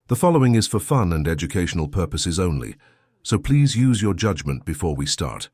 The following is for fun and educational purposes only, so please use your judgment before we start.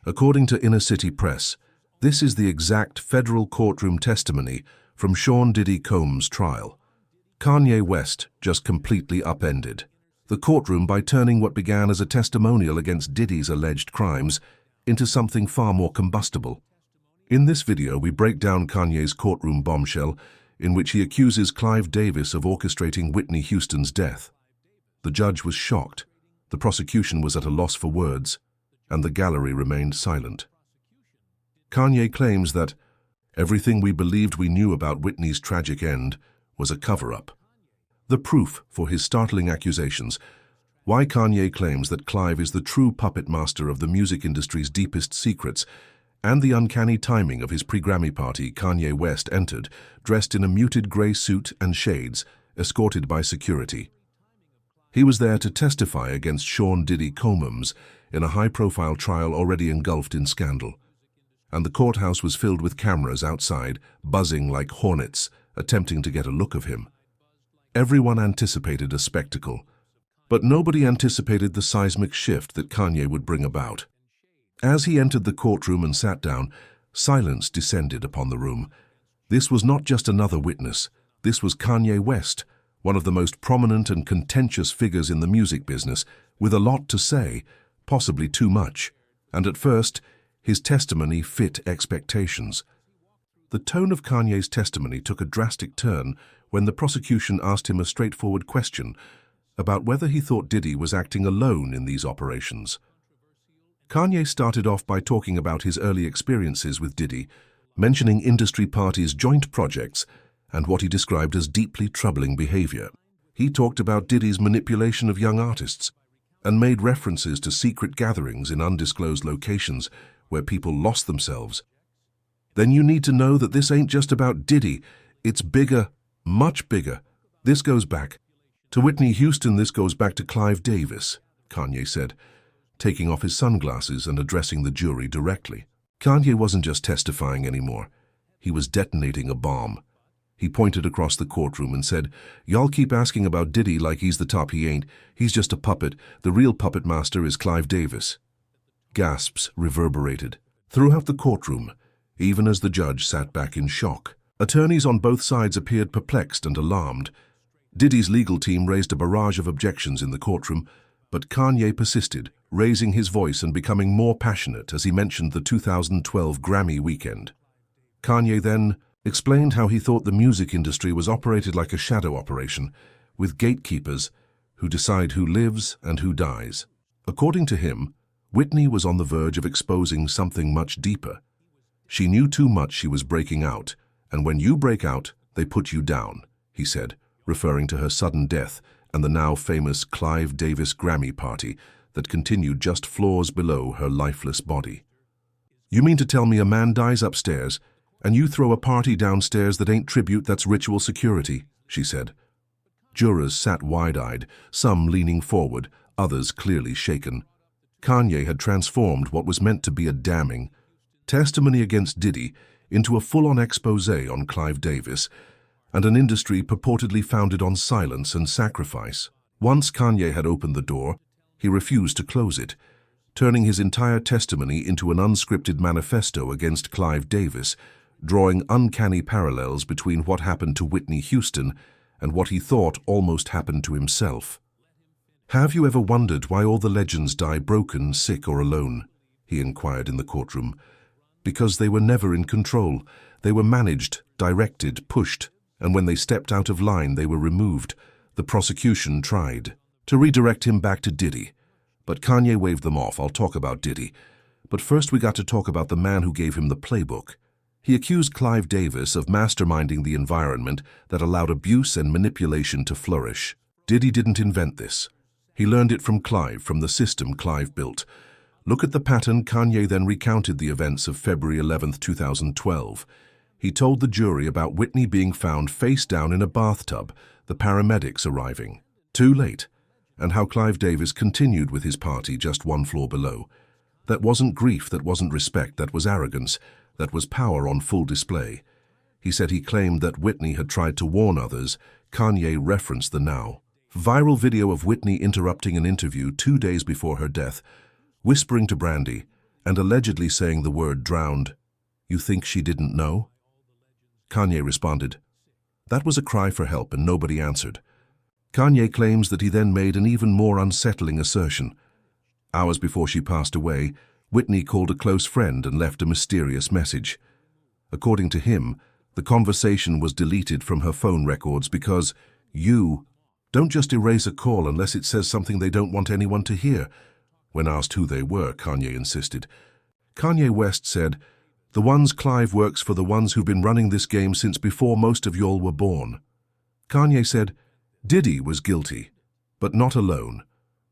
According to Inner City Press, this is the exact federal courtroom testimony from Sean Diddy Combs' trial. Kanye West just completely upended the courtroom by turning what began as a testimonial against Diddy's alleged crimes into something far more combustible. In this video, we break down Kanye's courtroom bombshell, in which he accuses Clive Davis of orchestrating Whitney Houston's death. The judge was shocked, the prosecution was at a loss for words, and the gallery remained silent. Kanye claims that everything we believed we knew about Whitney's tragic end was a cover-up. The proof for his startling accusations, why Kanye claims that Clive is the true puppet master of the music industry's deepest secrets, and the uncanny timing of his pre-Grammy party Kanye West entered, dressed in a muted grey suit and shades, escorted by security. He was there to testify against Sean Diddy Combs in a high-profile trial already engulfed in scandal. And the courthouse was filled with cameras outside, buzzing like hornets, attempting to get a look of him. Everyone anticipated a spectacle, but nobody anticipated the seismic shift that Kanye would bring about. As he entered the courtroom and sat down, silence descended upon the room. This was not just another witness. This was Kanye West, one of the most prominent and contentious figures in the music business, with a lot to say, possibly too much. And at first, his testimony fit expectations. The tone of Kanye's testimony took a drastic turn when the prosecution asked him a straightforward question about whether he thought Diddy was acting alone in these operations. Kanye started off by talking about his early experiences with Diddy, mentioning industry parties' joint projects and what he described as deeply troubling behavior. He talked about Diddy's manipulation of young artists and made references to secret gatherings in undisclosed locations where people lost themselves. Then you need to know that this ain't just about Diddy. It's bigger, much bigger. This goes back to Whitney Houston. This goes back to Clive Davis, Kanye said, taking off his sunglasses and addressing the jury directly. Kanye wasn't just testifying anymore. He was detonating a bomb. He pointed across the courtroom and said, "Y'all keep asking about Diddy like he's the top. He ain't. He's just a puppet. The real puppet master is Clive Davis." Gasps reverberated throughout the courtroom, even as the judge sat back in shock. Attorneys on both sides appeared perplexed and alarmed. Diddy's legal team raised a barrage of objections in the courtroom, but Kanye persisted, raising his voice and becoming more passionate as he mentioned the 2012 Grammy weekend. Kanye then explained how he thought the music industry was operated like a shadow operation, with gatekeepers who decide who lives and who dies. According to him, Whitney was on the verge of exposing something much deeper. She knew too much. She was breaking out, and when you break out, they put you down, he said, referring to her sudden death and the now famous Clive Davis Grammy party that continued just floors below her lifeless body. "You mean to tell me a man dies upstairs, and you throw a party downstairs that ain't tribute, that's ritual security?" she said. Jurors sat wide-eyed, some leaning forward, others clearly shaken. Kanye had transformed what was meant to be a damning testimony against Diddy into a full-on exposé on Clive Davis and an industry purportedly founded on silence and sacrifice. Once Kanye had opened the door, he refused to close it, turning his entire testimony into an unscripted manifesto against Clive Davis, drawing uncanny parallels between what happened to Whitney Houston and what he thought almost happened to himself. "Have you ever wondered why all the legends die broken, sick, or alone?" he inquired in the courtroom. "Because they were never in control. They were managed, directed, pushed, and when they stepped out of line, they were removed." The prosecution tried to redirect him back to Diddy, but Kanye waved them off. "I'll talk about Diddy. But first we got to talk about the man who gave him the playbook." He accused Clive Davis of masterminding the environment that allowed abuse and manipulation to flourish. Diddy didn't invent this. He learned it from Clive, from the system Clive built. Look at the pattern. Kanye then recounted the events of February 11, 2012. He told the jury about Whitney being found face down in a bathtub, the paramedics arriving too late, and how Clive Davis continued with his party just one floor below. That wasn't grief, that wasn't respect, that was arrogance, that was power on full display. He said he claimed that Whitney had tried to warn others. Kanye referenced the now Viral video of Whitney interrupting an interview 2 days before her death, whispering to Brandy, and allegedly saying the word drowned. You think she didn't know? Kanye responded. That was a cry for help and nobody answered. Kanye claims that he then made an even more unsettling assertion. Hours before she passed away, Whitney called a close friend and left a mysterious message. According to him, the conversation was deleted from her phone records because you don't just erase a call unless it says something they don't want anyone to hear. When asked who they were, Kanye insisted. Kanye West said, "The ones Clive works for, the ones who've been running this game since before most of y'all were born." Kanye said, "Diddy was guilty, but not alone.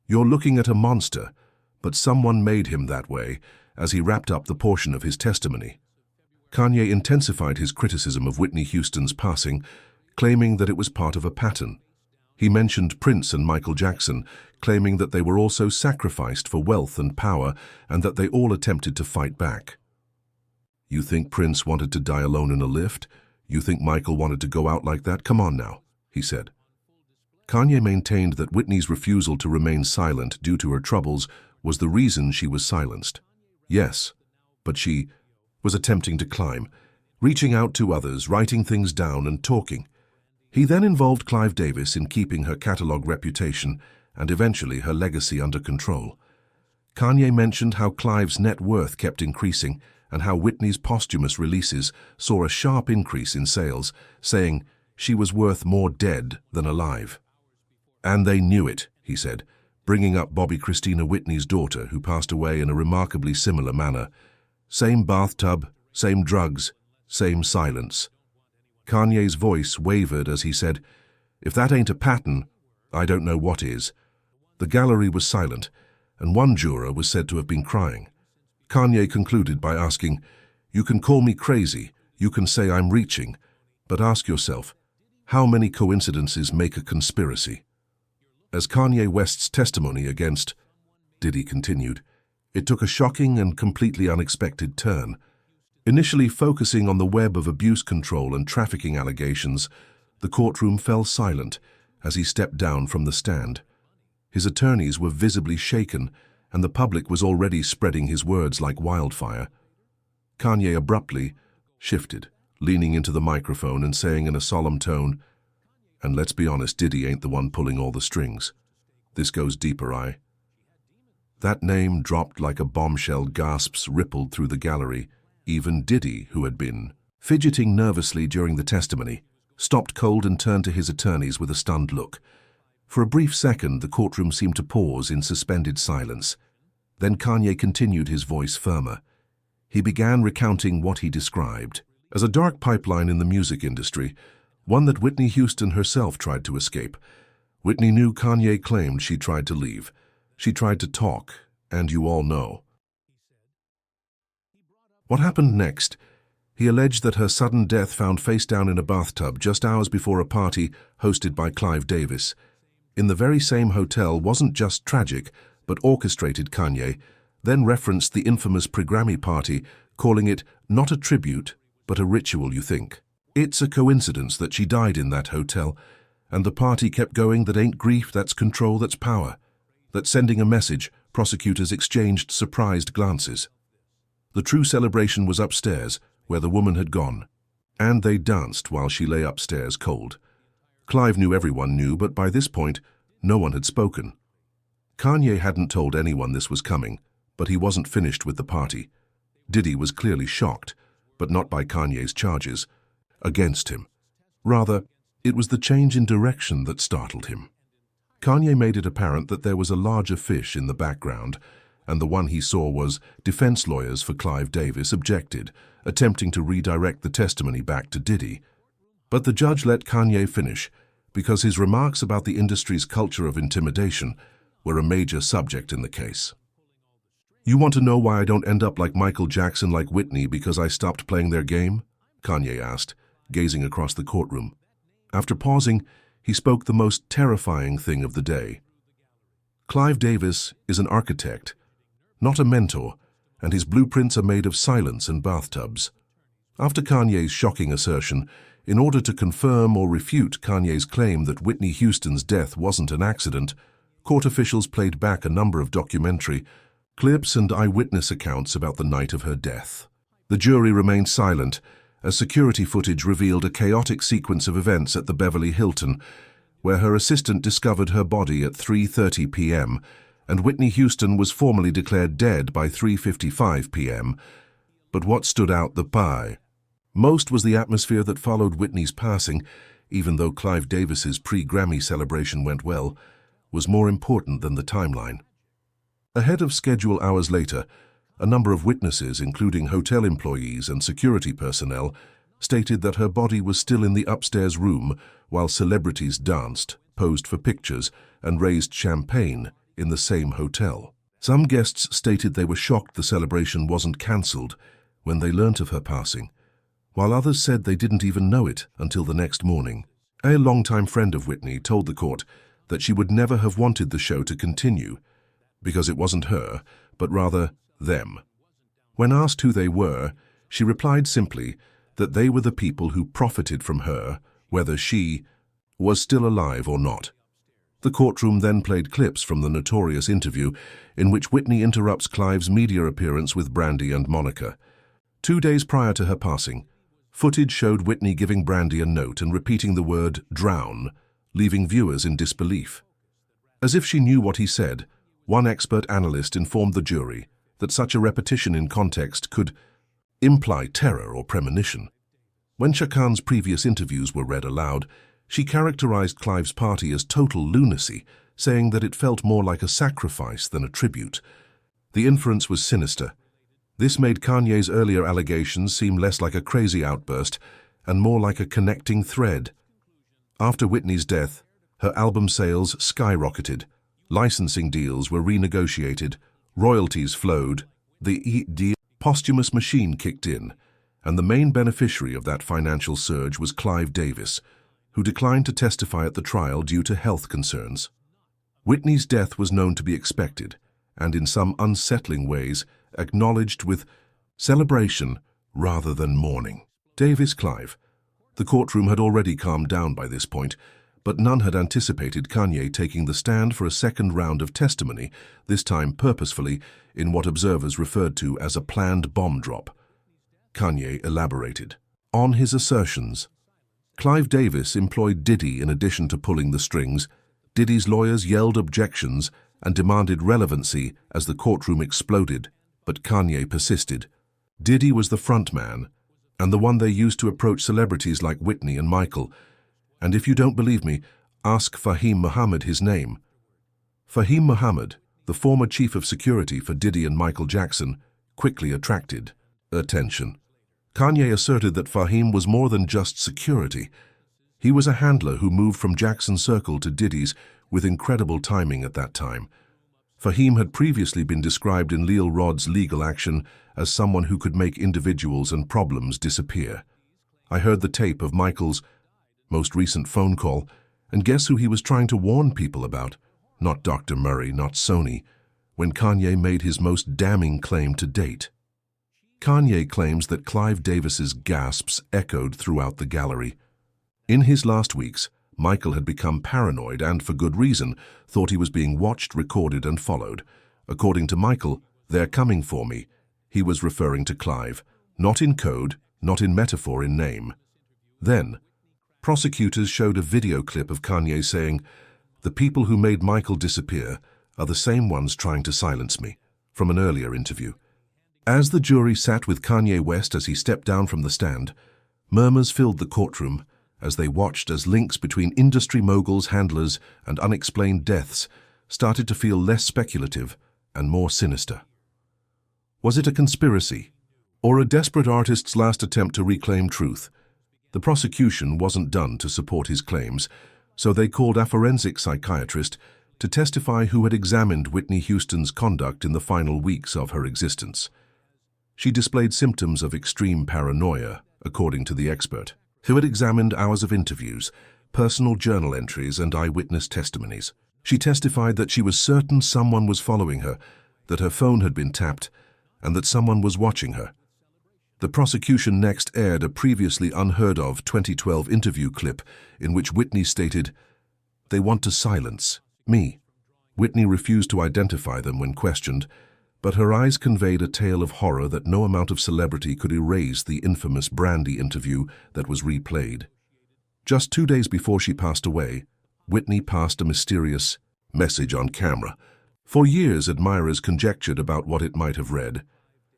You're looking at a monster, but someone made him that way," as he wrapped up the portion of his testimony. Kanye intensified his criticism of Whitney Houston's passing, claiming that it was part of a pattern. He mentioned Prince and Michael Jackson, claiming that they were also sacrificed for wealth and power and that they all attempted to fight back. You think Prince wanted to die alone in a lift? You think Michael wanted to go out like that? Come on now, he said. Kanye maintained that Whitney's refusal to remain silent due to her troubles was the reason she was silenced. Yes, but she was attempting to climb, reaching out to others, writing things down and talking. He then involved Clive Davis in keeping her catalog reputation and eventually her legacy under control. Kanye mentioned how Clive's net worth kept increasing and how Whitney's posthumous releases saw a sharp increase in sales, saying she was worth more dead than alive. And they knew it, he said, bringing up Bobby Christina Whitney's daughter, who passed away in a remarkably similar manner. Same bathtub, same drugs, same silence. Kanye's voice wavered as he said, "If that ain't a pattern, I don't know what is." The gallery was silent, and one juror was said to have been crying. Kanye concluded by asking, "You can call me crazy, you can say I'm reaching, but ask yourself, how many coincidences make a conspiracy?" As Kanye West's testimony against Diddy continued, it took a shocking and completely unexpected turn. Initially focusing on the web of abuse control and trafficking allegations, the courtroom fell silent as he stepped down from the stand. His attorneys were visibly shaken, and the public was already spreading his words like wildfire. Kanye abruptly shifted, leaning into the microphone and saying in a solemn tone, "And let's be honest, Diddy ain't the one pulling all the strings. This goes deeper, That name dropped like a bombshell. Gasps rippled through the gallery. Even Diddy, who had been fidgeting nervously during the testimony, stopped cold and turned to his attorneys with a stunned look. For a brief second, the courtroom seemed to pause in suspended silence. Then Kanye continued, his voice firmer. He began recounting what he described as a dark pipeline in the music industry, one that Whitney Houston herself tried to escape. Whitney knew Kanye claimed she tried to leave. She tried to talk, and you all know. What happened next? He alleged that her sudden death found face down in a bathtub just hours before a party hosted by Clive Davis. In the very same hotel wasn't just tragic, but orchestrated. Kanye then referenced the infamous pre-Grammy party, calling it not a tribute, but a ritual. You think it's a coincidence that she died in that hotel, and the party kept going? That ain't grief, that's control, that's power. That's sending a message. Prosecutors exchanged surprised glances. The true celebration was upstairs, where the woman had gone, and they danced while she lay upstairs cold. Clive knew everyone knew, but by this point, no one had spoken. Kanye hadn't told anyone this was coming, but he wasn't finished with the party. Diddy was clearly shocked, but not by Kanye's charges against him. Rather, it was the change in direction that startled him. Kanye made it apparent that there was a larger fish in the background, and the one he saw was defense lawyers for Clive Davis objected, attempting to redirect the testimony back to Diddy. But the judge let Kanye finish, because his remarks about the industry's culture of intimidation were a major subject in the case. "You want to know why I don't end up like Michael Jackson, like Whitney, because I stopped playing their game?" Kanye asked, gazing across the courtroom. After pausing, he spoke the most terrifying thing of the day. "Clive Davis is an architect, not a mentor, and his blueprints are made of silence and bathtubs." After Kanye's shocking assertion, In order to confirm or refute Kanye's claim that Whitney Houston's death wasn't an accident, court officials played back a number of documentary clips and eyewitness accounts about the night of her death. The jury remained silent as security footage revealed a chaotic sequence of events at the Beverly Hilton, where her assistant discovered her body at 3:30 p.m. and Whitney Houston was formally declared dead by 3:55 p.m. But what stood out the pie most was the atmosphere that followed Whitney's passing. Even though Clive Davis's pre-Grammy celebration went well, was more important than the timeline. Ahead of schedule hours later, a number of witnesses, including hotel employees and security personnel, stated that her body was still in the upstairs room while celebrities danced, posed for pictures, and raised champagne in the same hotel. Some guests stated they were shocked the celebration wasn't cancelled when they learnt of her passing, while others said they didn't even know it until the next morning. A longtime friend of Whitney told the court that she would never have wanted the show to continue because it wasn't her, but rather them. When asked who they were, she replied simply that they were the people who profited from her, whether she was still alive or not. The courtroom then played clips from the notorious interview in which Whitney interrupts Clive's media appearance with Brandy and Monica. 2 days prior to her passing, footage showed Whitney giving Brandy a note and repeating the word drown, leaving viewers in disbelief. As if she knew what he said, one expert analyst informed the jury that such a repetition in context could imply terror or premonition. When Shakan's previous interviews were read aloud, she characterized Clive's party as total lunacy, saying that it felt more like a sacrifice than a tribute. The inference was sinister. This made Kanye's earlier allegations seem less like a crazy outburst and more like a connecting thread. After Whitney's death, her album sales skyrocketed, licensing deals were renegotiated, royalties flowed, the posthumous machine kicked in, and the main beneficiary of that financial surge was Clive Davis, who declined to testify at the trial due to health concerns. Whitney's death was known to be expected, and in some unsettling ways acknowledged with celebration rather than mourning. Davis Clive. The courtroom had already calmed down by this point, but none had anticipated Kanye taking the stand for a second round of testimony, this time purposefully in what observers referred to as a planned bomb drop. Kanye elaborated on his assertions. Clive Davis employed Diddy in addition to pulling the strings. Diddy's lawyers yelled objections and demanded relevancy as the courtroom exploded, but Kanye persisted. Diddy was the front man, and the one they used to approach celebrities like Whitney and Michael. And if you don't believe me, ask Fahim Muhammad his name. Fahim Muhammad, the former chief of security for Diddy and Michael Jackson, quickly attracted attention. Kanye asserted that Fahim was more than just security. He was a handler who moved from Jackson's circle to Diddy's with incredible timing at that time. Fahim had previously been described in Lil Rod's legal action as someone who could make individuals and problems disappear. I heard the tape of Michael's most recent phone call, and guess who he was trying to warn people about? Not Dr. Murray, not Sony, when Kanye made his most damning claim to date. Kanye claims that Clive Davis's gasps echoed throughout the gallery. In his last weeks, Michael had become paranoid and, for good reason, thought he was being watched, recorded, and followed. According to Michael, "They're coming for me." He was referring to Clive, not in code, not in metaphor, in name. Then, prosecutors showed a video clip of Kanye saying, "The people who made Michael disappear are the same ones trying to silence me," from an earlier interview. As the jury sat with Kanye West as he stepped down from the stand, murmurs filled the courtroom as they watched as links between industry moguls, handlers, and unexplained deaths started to feel less speculative and more sinister. Was it a conspiracy, or a desperate artist's last attempt to reclaim truth? The prosecution wasn't done to support his claims, so they called a forensic psychiatrist to testify who had examined Whitney Houston's conduct in the final weeks of her existence. She displayed symptoms of extreme paranoia, according to the expert, who had examined hours of interviews, personal journal entries, and eyewitness testimonies. She testified that she was certain someone was following her, that her phone had been tapped, and that someone was watching her. The prosecution next aired a previously unheard-of 2012 interview clip in which Whitney stated, "They want to silence me." Whitney refused to identify them when questioned, but her eyes conveyed a tale of horror that no amount of celebrity could erase the infamous Brandy interview that was replayed. Just 2 days before she passed away, Whitney passed a mysterious message on camera. For years, admirers conjectured about what it might have read.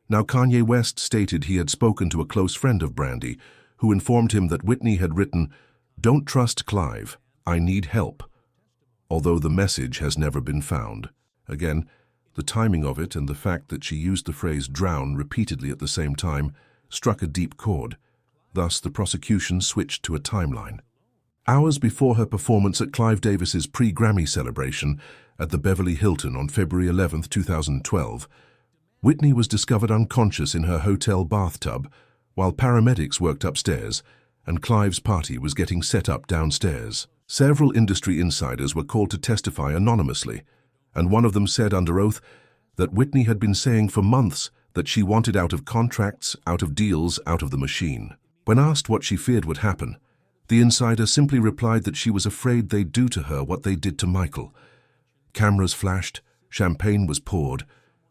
Now, Kanye West stated he had spoken to a close friend of Brandy, who informed him that Whitney had written, "Don't trust Clive, I need help," although the message has never been found. Again, the timing of it and the fact that she used the phrase drown repeatedly at the same time struck a deep chord. Thus, the prosecution switched to a timeline. Hours before her performance at Clive Davis's pre-Grammy celebration at the Beverly Hilton on February 11, 2012, Whitney was discovered unconscious in her hotel bathtub while paramedics worked upstairs and Clive's party was getting set up downstairs. Several industry insiders were called to testify anonymously, and one of them said under oath that Whitney had been saying for months that she wanted out of contracts, out of deals, out of the machine. When asked what she feared would happen, the insider simply replied that she was afraid they'd do to her what they did to Michael. Cameras flashed, champagne was poured,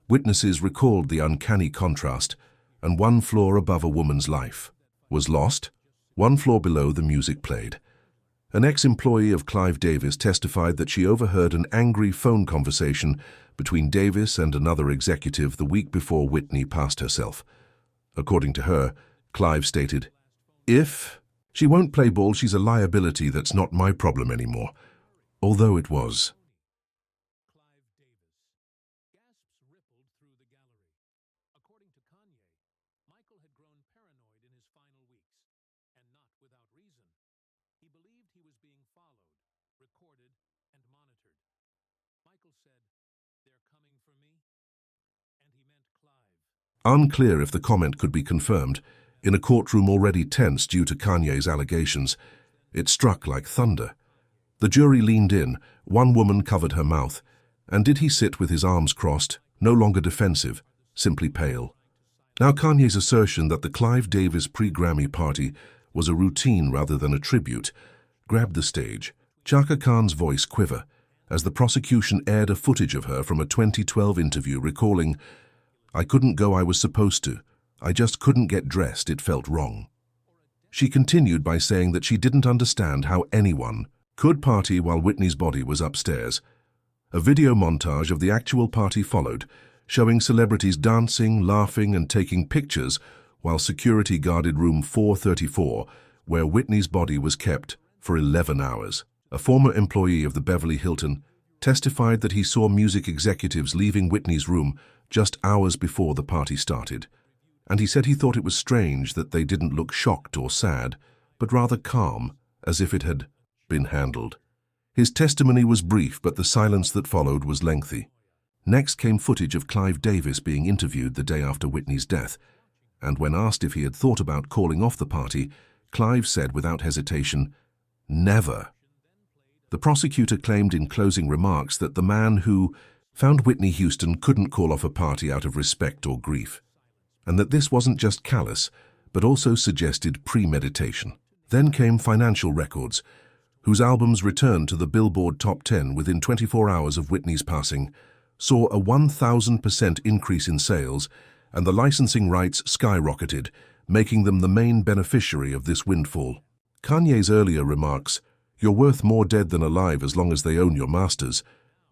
witnesses recalled the uncanny contrast, and one floor above a woman's life was lost, one floor below the music played. An ex-employee of Clive Davis testified that she overheard an angry phone conversation between Davis and another executive the week before Whitney passed herself. According to her, Clive stated, "If she won't play ball, she's a liability that's not my problem anymore," although it was. Gasps rippled through the gallery. According to Kanye, Michael had grown paranoid in his final weeks, and not without reason. He believed he was being followed, recorded, and monitored. Michael said, "They're coming for me," and he meant Clive. Unclear if the comment could be confirmed. In a courtroom already tense due to Kanye's allegations, it struck like thunder. The jury leaned in, one woman covered her mouth, and did he sit with his arms crossed, no longer defensive, simply pale? Now Kanye's assertion that the Clive Davis pre-Grammy party was a routine rather than a tribute grabbed the stage. Chaka Khan's voice quiver as the prosecution aired a footage of her from a 2012 interview recalling, "I couldn't go, I was supposed to. I just couldn't get dressed, it felt wrong." She continued by saying that she didn't understand how anyone could party while Whitney's body was upstairs. A video montage of the actual party followed, showing celebrities dancing, laughing, and taking pictures while security guarded room 434, where Whitney's body was kept for 11 hours. A former employee of the Beverly Hilton testified that he saw music executives leaving Whitney's room just hours before the party started, and he said he thought it was strange that they didn't look shocked or sad, but rather calm, as if it had been handled. His testimony was brief, but the silence that followed was lengthy. Next came footage of Clive Davis being interviewed the day after Whitney's death, and when asked if he had thought about calling off the party, Clive said without hesitation, "Never." The prosecutor claimed in closing remarks that the man who found Whitney Houston couldn't call off a party out of respect or grief, and that this wasn't just callous, but also suggested premeditation. Then came financial records, whose albums returned to the Billboard Top 10 within 24 hours of Whitney's passing, saw a 1,000% increase in sales, and the licensing rights skyrocketed, making them the main beneficiary of this windfall. Kanye's earlier remarks, "You're worth more dead than alive as long as they own your masters,"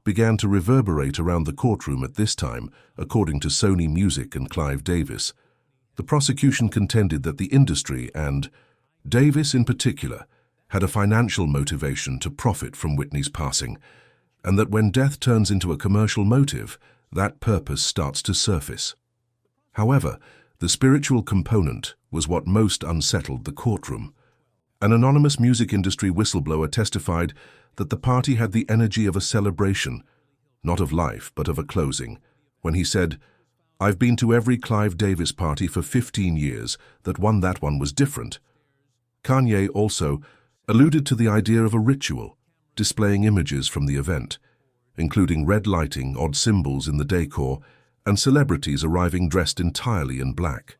began to reverberate around the courtroom at this time, according to Sony Music and Clive Davis. The prosecution contended that the industry, and Davis in particular, had a financial motivation to profit from Whitney's passing, and that when death turns into a commercial motive, that purpose starts to surface. However, the spiritual component was what most unsettled the courtroom. An anonymous music industry whistleblower testified that the party had the energy of a celebration, not of life, but of a closing, when he said, "I've been to every Clive Davis party for 15 years, that one was different." Kanye also alluded to the idea of a ritual, displaying images from the event, including red lighting, odd symbols in the decor, and celebrities arriving dressed entirely in black.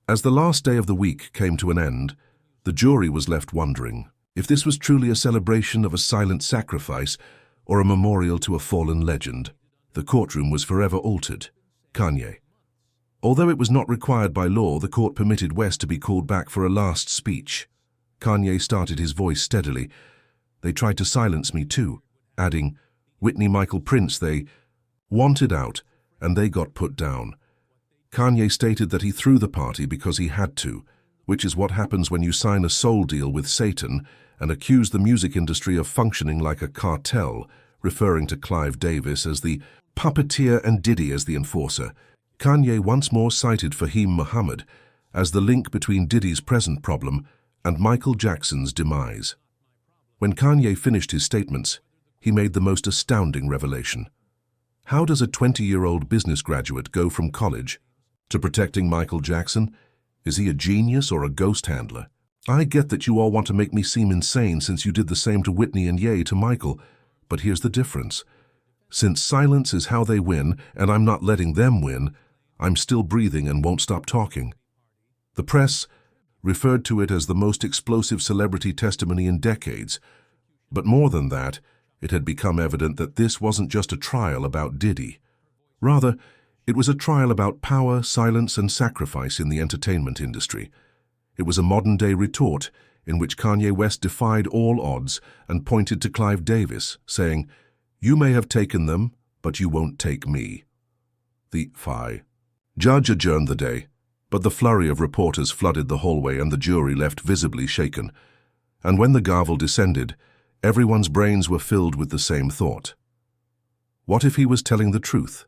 As the last day of the week came to an end, the jury was left wondering if this was truly a celebration of a silent sacrifice or a memorial to a fallen legend. The courtroom was forever altered. Kanye. Although it was not required by law, the court permitted West to be called back for a last speech. Kanye started his voice steadily. "They tried to silence me too," adding, "Whitney Michael Prince, they wanted out, and they got put down." Kanye stated that he threw the party because he had to, which is what happens when you sign a soul deal with Satan, and accuse the music industry of functioning like a cartel, referring to Clive Davis as the puppeteer and Diddy as the enforcer. Kanye once more cited Fahim Muhammad as the link between Diddy's present problem and Michael Jackson's demise. When Kanye finished his statements, he made the most astounding revelation. How does a 20-year-old business graduate go from college to protecting Michael Jackson? Is he a genius or a ghost handler? I get that you all want to make me seem insane since you did the same to Whitney and Ye to Michael, but here's the difference. Since silence is how they win, and I'm not letting them win, I'm still breathing and won't stop talking. The press referred to it as the most explosive celebrity testimony in decades, but more than that, it had become evident that this wasn't just a trial about Diddy. Rather, it was a trial about power, silence, and sacrifice in the entertainment industry. It was a modern-day retort in which Kanye West defied all odds and pointed to Clive Davis, saying, "You may have taken them, but you won't take me." The judge adjourned the day, but the flurry of reporters flooded the hallway and the jury left visibly shaken. And when the gavel descended, everyone's brains were filled with the same thought. What if he was telling the truth?